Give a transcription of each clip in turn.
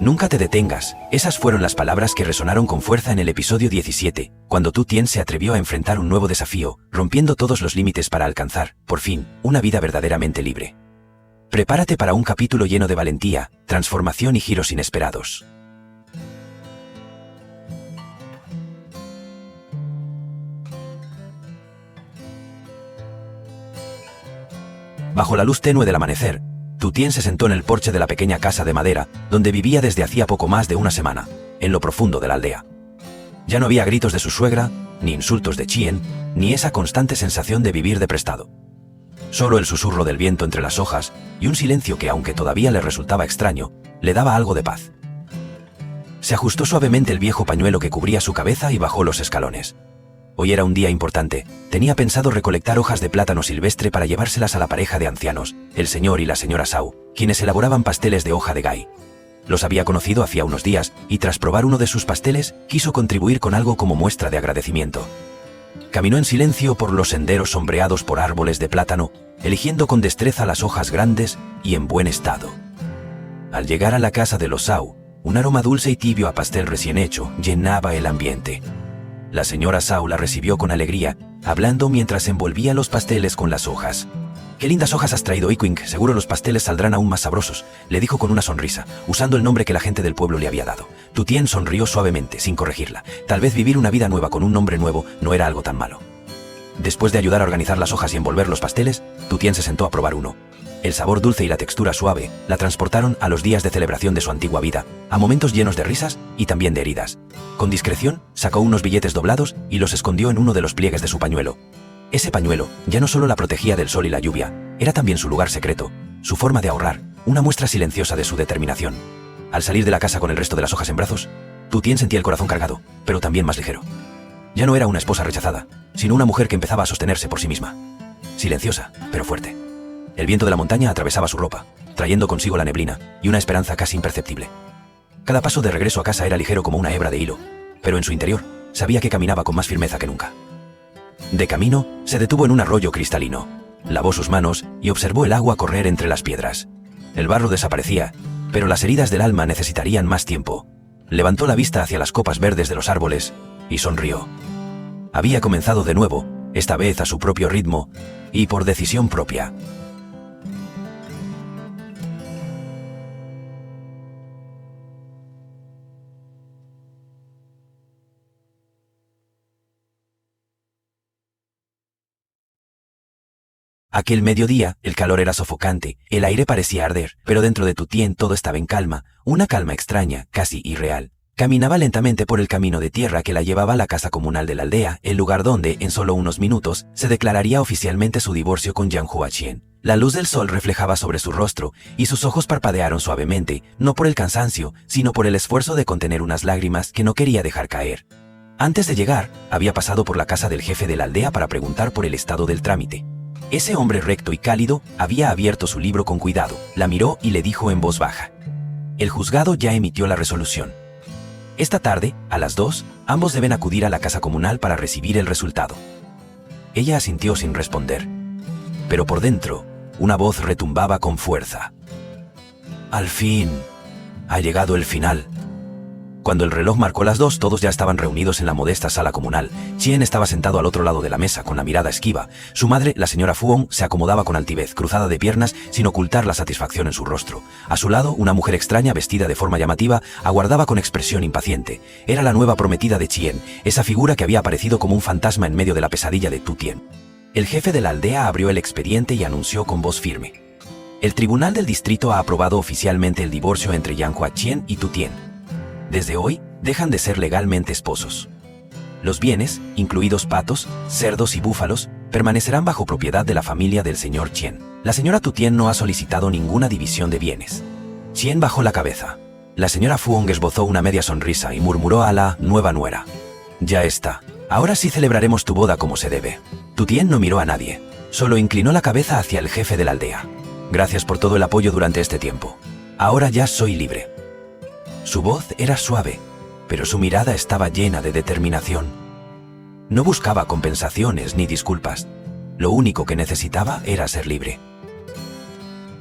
Nunca te detengas, esas fueron las palabras que resonaron con fuerza en el episodio 17, cuando Tu Tien se atrevió a enfrentar un nuevo desafío, rompiendo todos los límites para alcanzar, por fin, una vida verdaderamente libre. Prepárate para un capítulo lleno de valentía, transformación y giros inesperados. Bajo la luz tenue del amanecer, Tu Tien se sentó en el porche de la pequeña casa de madera, donde vivía desde hacía poco más de una semana, en lo profundo de la aldea. Ya no había gritos de su suegra, ni insultos de Chien, ni esa constante sensación de vivir de prestado. Solo el susurro del viento entre las hojas y un silencio que, aunque todavía le resultaba extraño, le daba algo de paz. Se ajustó suavemente el viejo pañuelo que cubría su cabeza y bajó los escalones. Hoy era un día importante. Tenía pensado recolectar hojas de plátano silvestre para llevárselas a la pareja de ancianos, el señor y la señora Zhao, quienes elaboraban pasteles de hoja de gai. Los había conocido hacía unos días y tras probar uno de sus pasteles, quiso contribuir con algo como muestra de agradecimiento. Caminó en silencio por los senderos sombreados por árboles de plátano, eligiendo con destreza las hojas grandes y en buen estado. Al llegar a la casa de los Zhao, un aroma dulce y tibio a pastel recién hecho llenaba el ambiente. La señora Zhao la recibió con alegría, hablando mientras envolvía los pasteles con las hojas. «Qué lindas hojas has traído, Ikwing, seguro los pasteles saldrán aún más sabrosos», le dijo con una sonrisa, usando el nombre que la gente del pueblo le había dado. Tu Tien sonrió suavemente, sin corregirla. Tal vez vivir una vida nueva con un nombre nuevo no era algo tan malo. Después de ayudar a organizar las hojas y envolver los pasteles, Tu Tien se sentó a probar uno. El sabor dulce y la textura suave la transportaron a los días de celebración de su antigua vida, a momentos llenos de risas y también de heridas. Con discreción, sacó unos billetes doblados y los escondió en uno de los pliegues de su pañuelo. Ese pañuelo ya no solo la protegía del sol y la lluvia, era también su lugar secreto, su forma de ahorrar, una muestra silenciosa de su determinación. Al salir de la casa con el resto de las hojas en brazos, Tu Tien sentía el corazón cargado, pero también más ligero. Ya no era una esposa rechazada, sino una mujer que empezaba a sostenerse por sí misma. Silenciosa, pero fuerte. El viento de la montaña atravesaba su ropa, trayendo consigo la neblina y una esperanza casi imperceptible. Cada paso de regreso a casa era ligero como una hebra de hilo, pero en su interior sabía que caminaba con más firmeza que nunca. De camino, se detuvo en un arroyo cristalino, lavó sus manos y observó el agua correr entre las piedras. El barro desaparecía, pero las heridas del alma necesitarían más tiempo. Levantó la vista hacia las copas verdes de los árboles y sonrió. Había comenzado de nuevo, esta vez a su propio ritmo y por decisión propia. Aquel mediodía, el calor era sofocante, el aire parecía arder, pero dentro de Tu Tien todo estaba en calma, una calma extraña, casi irreal. Caminaba lentamente por el camino de tierra que la llevaba a la casa comunal de la aldea, el lugar donde, en solo unos minutos, se declararía oficialmente su divorcio con Jiang Huachien. La luz del sol reflejaba sobre su rostro, y sus ojos parpadearon suavemente, no por el cansancio, sino por el esfuerzo de contener unas lágrimas que no quería dejar caer. Antes de llegar, había pasado por la casa del jefe de la aldea para preguntar por el estado del trámite. Ese hombre recto y cálido había abierto su libro con cuidado, la miró y le dijo en voz baja: «El juzgado ya emitió la resolución. Esta tarde, a las 2, ambos deben acudir a la casa comunal para recibir el resultado». Ella asintió sin responder. Pero por dentro, una voz retumbaba con fuerza: «Al fin, ha llegado el final». Cuando el reloj marcó las 2, todos ya estaban reunidos en la modesta sala comunal. Chien estaba sentado al otro lado de la mesa con la mirada esquiva. Su madre, la señora Fuong, se acomodaba con altivez, cruzada de piernas, sin ocultar la satisfacción en su rostro. A su lado, una mujer extraña, vestida de forma llamativa, aguardaba con expresión impaciente. Era la nueva prometida de Chien, esa figura que había aparecido como un fantasma en medio de la pesadilla de Tu Tien. El jefe de la aldea abrió el expediente y anunció con voz firme: «El tribunal del distrito ha aprobado oficialmente el divorcio entre Jiang Huachien y Tu Tien. Desde hoy, dejan de ser legalmente esposos. Los bienes, incluidos patos, cerdos y búfalos, permanecerán bajo propiedad de la familia del señor Chien. La señora Tu Tien no ha solicitado ninguna división de bienes». Chien bajó la cabeza. La señora Fuong esbozó una media sonrisa y murmuró a la nueva nuera: «Ya está. Ahora sí celebraremos tu boda como se debe». Tu Tien no miró a nadie, solo inclinó la cabeza hacia el jefe de la aldea. «Gracias por todo el apoyo durante este tiempo. Ahora ya soy libre». Su voz era suave, pero su mirada estaba llena de determinación. No buscaba compensaciones ni disculpas. Lo único que necesitaba era ser libre.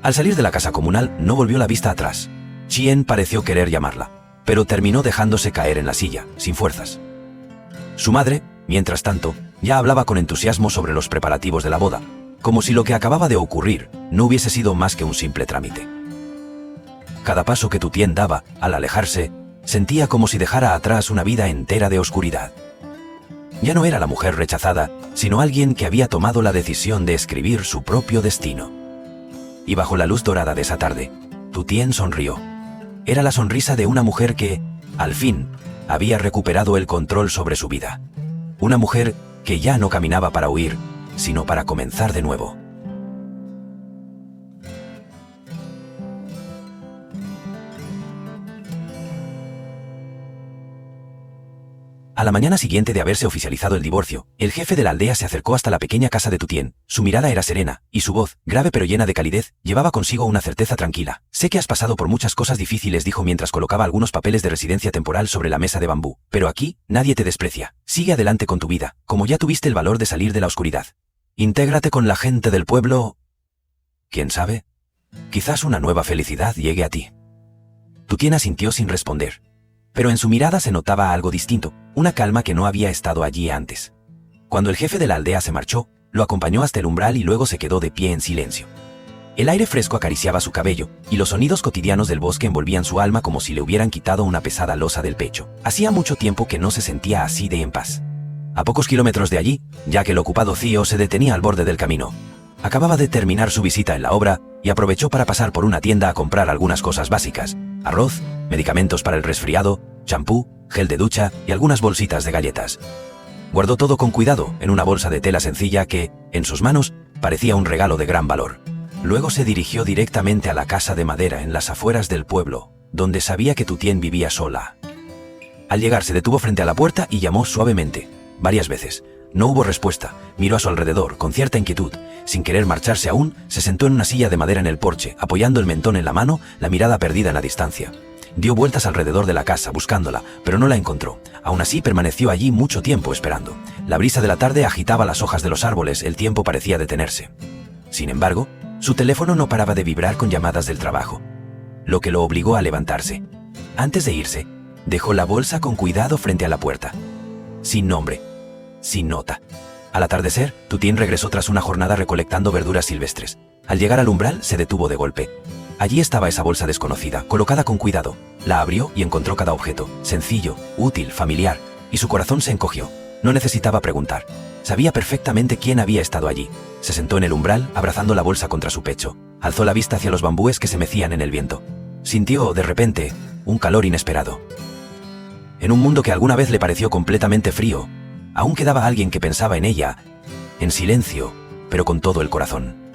Al salir de la casa comunal, no volvió la vista atrás. Chien pareció querer llamarla, pero terminó dejándose caer en la silla, sin fuerzas. Su madre, mientras tanto, ya hablaba con entusiasmo sobre los preparativos de la boda, como si lo que acababa de ocurrir no hubiese sido más que un simple trámite. Cada paso que Tu Tien daba, al alejarse, sentía como si dejara atrás una vida entera de oscuridad. Ya no era la mujer rechazada, sino alguien que había tomado la decisión de escribir su propio destino. Y bajo la luz dorada de esa tarde, Tu Tien sonrió. Era la sonrisa de una mujer que, al fin, había recuperado el control sobre su vida. Una mujer que ya no caminaba para huir, sino para comenzar de nuevo. A la mañana siguiente de haberse oficializado el divorcio, el jefe de la aldea se acercó hasta la pequeña casa de Tu Tien. Su mirada era serena, y su voz, grave pero llena de calidez, llevaba consigo una certeza tranquila. Sé que has pasado por muchas cosas difíciles, dijo mientras colocaba algunos papeles de residencia temporal sobre la mesa de bambú, pero aquí, nadie te desprecia. Sigue adelante con tu vida, como ya tuviste el valor de salir de la oscuridad. Intégrate con la gente del pueblo. ¿Quién sabe? Quizás una nueva felicidad llegue a ti. Tu Tien asintió sin responder. Pero en su mirada se notaba algo distinto, una calma que no había estado allí antes. Cuando el jefe de la aldea se marchó, lo acompañó hasta el umbral y luego se quedó de pie en silencio. El aire fresco acariciaba su cabello, y los sonidos cotidianos del bosque envolvían su alma como si le hubieran quitado una pesada losa del pecho. Hacía mucho tiempo que no se sentía así de en paz. A pocos kilómetros de allí, ya que el ocupado Cío se detenía al borde del camino. Acababa de terminar su visita en la obra y aprovechó para pasar por una tienda a comprar algunas cosas básicas: arroz, medicamentos para el resfriado, champú, gel de ducha y algunas bolsitas de galletas. Guardó todo con cuidado en una bolsa de tela sencilla que, en sus manos, parecía un regalo de gran valor. Luego se dirigió directamente a la casa de madera en las afueras del pueblo, donde sabía que Tu Tien vivía sola. Al llegar se detuvo frente a la puerta y llamó suavemente, varias veces. No hubo respuesta. Miró a su alrededor, con cierta inquietud. Sin querer marcharse aún, se sentó en una silla de madera en el porche, apoyando el mentón en la mano, la mirada perdida en la distancia. Dio vueltas alrededor de la casa buscándola, pero no la encontró. Aún así permaneció allí mucho tiempo esperando. La brisa de la tarde agitaba las hojas de los árboles, el tiempo parecía detenerse. Sin embargo, su teléfono no paraba de vibrar con llamadas del trabajo, lo que lo obligó a levantarse. Antes de irse, dejó la bolsa con cuidado frente a la puerta. Sin nombre, sin nota. Al atardecer, Tu Tien regresó tras una jornada recolectando verduras silvestres. Al llegar al umbral, se detuvo de golpe. Allí estaba esa bolsa desconocida, colocada con cuidado. La abrió y encontró cada objeto, sencillo, útil, familiar, y su corazón se encogió. No necesitaba preguntar. Sabía perfectamente quién había estado allí. Se sentó en el umbral, abrazando la bolsa contra su pecho. Alzó la vista hacia los bambúes que se mecían en el viento. Sintió, de repente, un calor inesperado. En un mundo que alguna vez le pareció completamente frío, aún quedaba alguien que pensaba en ella, en silencio, pero con todo el corazón.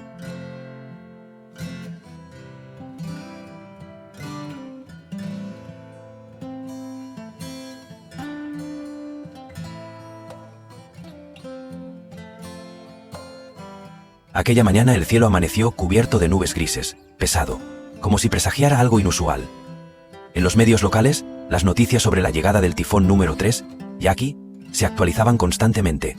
Aquella mañana el cielo amaneció cubierto de nubes grises, pesado, como si presagiara algo inusual. En los medios locales, las noticias sobre la llegada del tifón número 3, Yaqui, se actualizaban constantemente.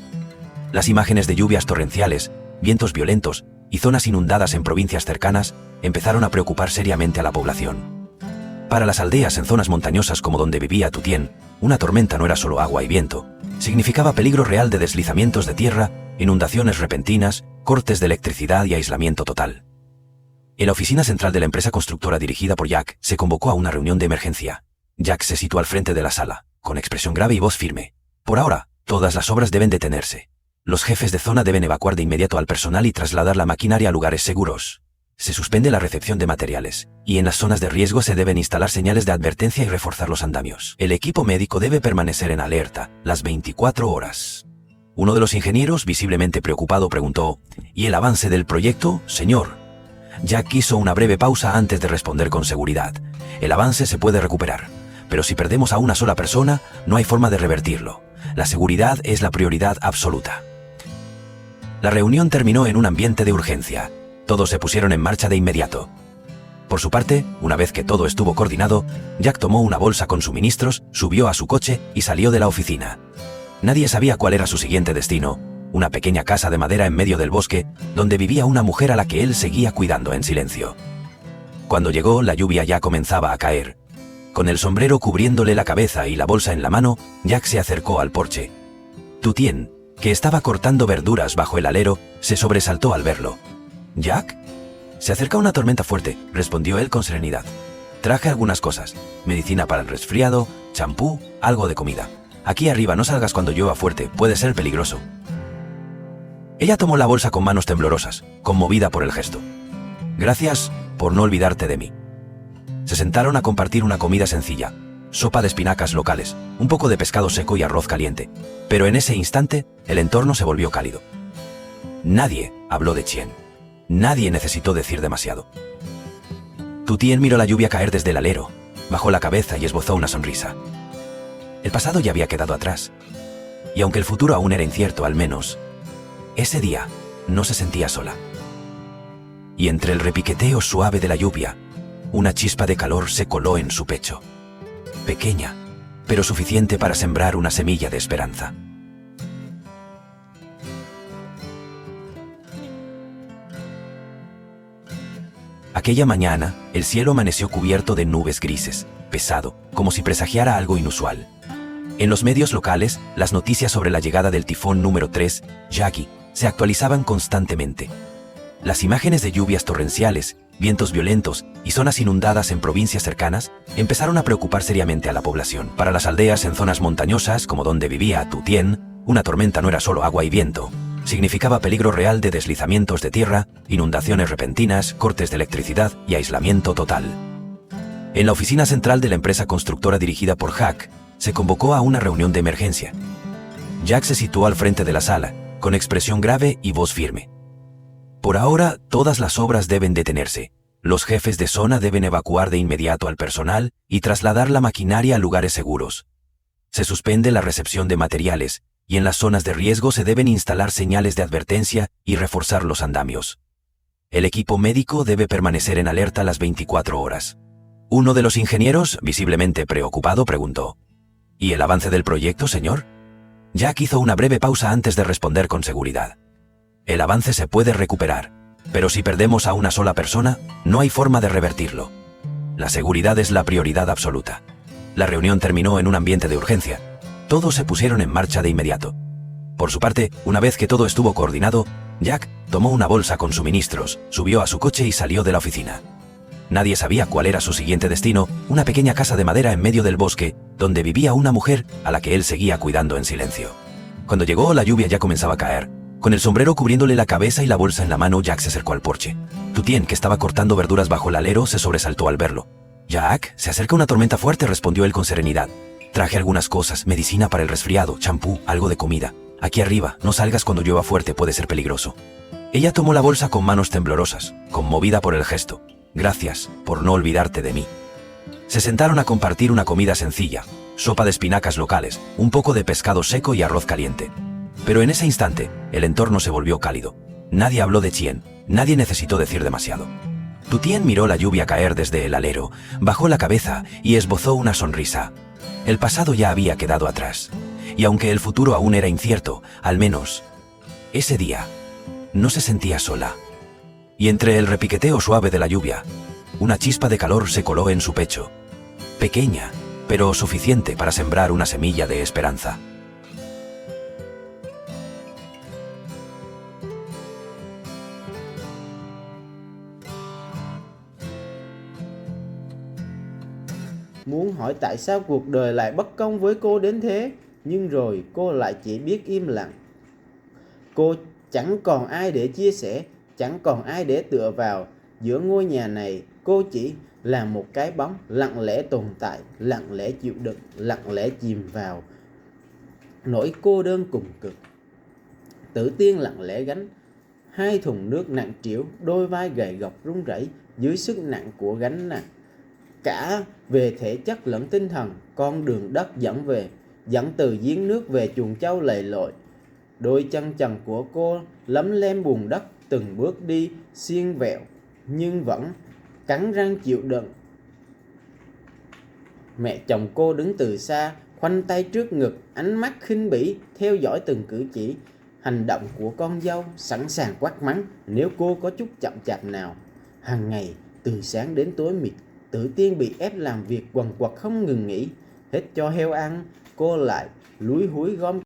Las imágenes de lluvias torrenciales, vientos violentos y zonas inundadas en provincias cercanas empezaron a preocupar seriamente a la población. Para las aldeas en zonas montañosas como donde vivía Tu Tien, una tormenta no era solo agua y viento, significaba peligro real de deslizamientos de tierra, inundaciones repentinas, cortes de electricidad y aislamiento total. En la oficina central de la empresa constructora dirigida por Jack, se convocó a una reunión de emergencia. Jack se situó al frente de la sala, con expresión grave y voz firme. Por ahora, todas las obras deben detenerse. Los jefes de zona deben evacuar de inmediato al personal y trasladar la maquinaria a lugares seguros. Se suspende la recepción de materiales, y en las zonas de riesgo se deben instalar señales de advertencia y reforzar los andamios. El equipo médico debe permanecer en alerta las 24 horas. Uno de los ingenieros, visiblemente preocupado, preguntó: ¿Y el avance del proyecto, señor? Jack hizo una breve pausa antes de responder con seguridad. El avance se puede recuperar, pero si perdemos a una sola persona, no hay forma de revertirlo. La seguridad es la prioridad absoluta. La reunión terminó en un ambiente de urgencia. Todos se pusieron en marcha de inmediato. Por su parte, una vez que todo estuvo coordinado, Jack tomó una bolsa con suministros, subió a su coche y salió de la oficina. Nadie sabía cuál era su siguiente destino: una pequeña casa de madera en medio del bosque, donde vivía una mujer a la que él seguía cuidando en silencio. Cuando llegó, la lluvia ya comenzaba a caer. Con el sombrero cubriéndole la cabeza y la bolsa en la mano, Jack se acercó al porche. Tutien, que estaba cortando verduras bajo el alero, se sobresaltó al verlo. «¿Jack?» «Se acerca una tormenta fuerte», respondió él con serenidad. «Traje algunas cosas, medicina para el resfriado, champú, algo de comida. Aquí arriba, no salgas cuando llueva fuerte, puede ser peligroso». Ella tomó la bolsa con manos temblorosas, conmovida por el gesto. «Gracias por no olvidarte de mí». Se sentaron a compartir una comida sencilla, sopa de espinacas locales, un poco de pescado seco y arroz caliente. Pero en ese instante, el entorno se volvió cálido. Nadie habló de Chien. Nadie necesitó decir demasiado. Tutien miró la lluvia caer desde el alero, bajó la cabeza y esbozó una sonrisa. El pasado ya había quedado atrás. Y aunque el futuro aún era incierto, al menos, ese día no se sentía sola. Y entre el repiqueteo suave de la lluvia, una chispa de calor se coló en su pecho. Pequeña, pero suficiente para sembrar una semilla de esperanza. Aquella mañana, el cielo amaneció cubierto de nubes grises, pesado, como si presagiara algo inusual. En los medios locales, las noticias sobre la llegada del tifón número 3, Yagi, se actualizaban constantemente. Las imágenes de lluvias torrenciales, vientos violentos y zonas inundadas en provincias cercanas empezaron a preocupar seriamente a la población. Para las aldeas en zonas montañosas, como donde vivía Tutien, una tormenta no era solo agua y viento. Significaba peligro real de deslizamientos de tierra, inundaciones repentinas, cortes de electricidad y aislamiento total. En la oficina central de la empresa constructora dirigida por Jack, se convocó a una reunión de emergencia. Jack se situó al frente de la sala, con expresión grave y voz firme. Por ahora, todas las obras deben detenerse. Los jefes de zona deben evacuar de inmediato al personal y trasladar la maquinaria a lugares seguros. Se suspende la recepción de materiales, y en las zonas de riesgo se deben instalar señales de advertencia y reforzar los andamios. El equipo médico debe permanecer en alerta las 24 horas. Uno de los ingenieros, visiblemente preocupado, preguntó: ¿Y el avance del proyecto, señor? Jack hizo una breve pausa antes de responder con seguridad. El avance se puede recuperar, pero si perdemos a una sola persona, no hay forma de revertirlo. La seguridad es la prioridad absoluta. La reunión terminó en un ambiente de urgencia. Todos se pusieron en marcha de inmediato. Por su parte, una vez que todo estuvo coordinado, Jack tomó una bolsa con suministros, subió a su coche y salió de la oficina. Nadie sabía cuál era su siguiente destino, una pequeña casa de madera en medio del bosque, donde vivía una mujer a la que él seguía cuidando en silencio. Cuando llegó, la lluvia ya comenzaba a caer. Con el sombrero cubriéndole la cabeza y la bolsa en la mano, Jack se acercó al porche. Tutien, que estaba cortando verduras bajo el alero, se sobresaltó al verlo. «Jack, se acerca una tormenta fuerte», respondió él con serenidad. «Traje algunas cosas, medicina para el resfriado, champú, algo de comida. Aquí arriba, no salgas cuando llueva fuerte, puede ser peligroso». Ella tomó la bolsa con manos temblorosas, conmovida por el gesto. «Gracias por no olvidarte de mí». Se sentaron a compartir una comida sencilla, sopa de espinacas locales, un poco de pescado seco y arroz caliente. Pero en ese instante, el entorno se volvió cálido. Nadie habló de Chien, nadie necesitó decir demasiado. Tutien miró la lluvia caer desde el alero, bajó la cabeza y esbozó una sonrisa. El pasado ya había quedado atrás, y aunque el futuro aún era incierto, al menos ese día no se sentía sola. Y entre el repiqueteo suave de la lluvia, una chispa de calor se coló en su pecho. Pequeña, pero suficiente para sembrar una semilla de esperanza. Muốn hỏi tại sao cuộc đời lại bất công với cô đến thế, nhưng rồi cô lại chỉ biết im lặng. Cô chẳng còn ai để chia sẻ, chẳng còn ai để tựa vào. Giữa ngôi nhà này, cô chỉ là một cái bóng lặng lẽ tồn tại, lặng lẽ chịu đựng, lặng lẽ chìm vào nỗi cô đơn cùng cực. Tử Tiên lặng lẽ gánh hai thùng nước nặng trĩu, đôi vai gầy gộc run rẩy dưới sức nặng của gánh nặng. Cả về thể chất lẫn tinh thần, con đường đất dẫn từ giếng nước về chuồng trâu lầy lội. Đôi chân trần của cô lấm lem bùn đất, từng bước đi xiên vẹo nhưng vẫn cắn răng chịu đựng. Mẹ chồng cô đứng từ xa, khoanh tay trước ngực, ánh mắt khinh bỉ theo dõi từng cử chỉ, hành động của con dâu, sẵn sàng quát mắng nếu cô có chút chậm chạp nào. Hàng ngày Từ sáng đến tối mịt, Tử Tiên bị ép làm việc quần quật không ngừng nghỉ. Hết cho heo ăn, cô lại lúi húi gom